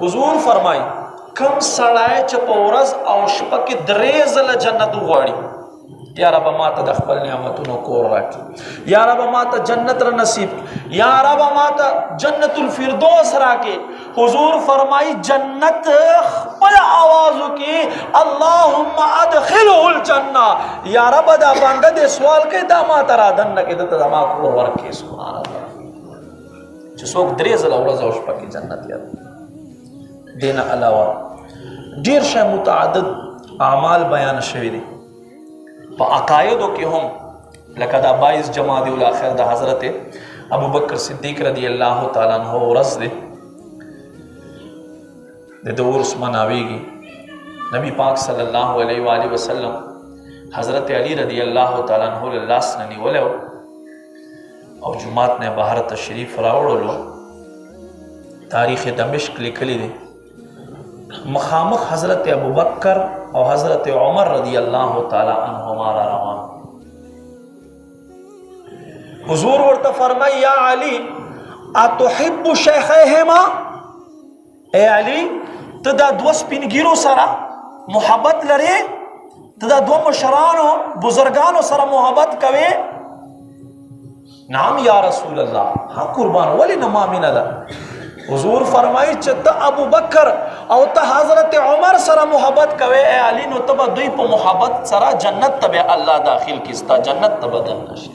हुजूर फरमाई कम सड़ाए च पौरज और शपा के दरेजल जन्नत वाड़ी या रब माता द खपल नियामतुनो कोर राकी या रब माता जन्नत र नसीब या रब माता जन्नतुल फिरदौस राके। हुजूर फरमाई जन्नत खपल आवाज़ की अल्लाहुम्मा अदखिलहुल जन्ना या रब दा बंदा दे सवाल के दा माता रा दन्न के द मा कोर वर्के सुभान अल्लाह जसोक दरेजल औरज और शपा की जन्नत या देना अलावा ढेर शय मुतअद्दिद आमाल बयान शवी दी अकायदों के हम लकदा 22 जमादिउल आखिर दा हजरत अबू बकर सिद्दीक रदी अल्लाह तआला अन्हु रज़ दे दौर उस्मान आवेगी नबी पाक सल्लल्लाहु अलैहि वालैहि वसल्लम हजरत अली रदी अल्लाह तआला अन्हु लास ननी वले और जुमात ने बाहर तशरीफ रावड़ो तारीख दमिश्क लिखली दे मखामख हजरत अबू बकर और हजरत उमर रदी अल्लाह तआला अन्हुमा रवा। हुजूर वर्ता फरमाई या अली अतुहिब्बु शैखैहिमा ए अली तदा दो स्पिनगिरो सरा मोहब्बत लरे तदा दो मशरानो बुजुर्गानो सरा मोहब्बत कवे नाम या रसूल अल्लाह हाँ कुर्बान वली नमामिन दा। हुजूर फरमाई चत अबू बकर और त हजरत उमर सरा मोहब्बत कवे ए अली नो तब दुई पे मोहब्बत सरा जन्नत तबे अल्लाह दाखिल किस्ता जन्नत तब दन नशे।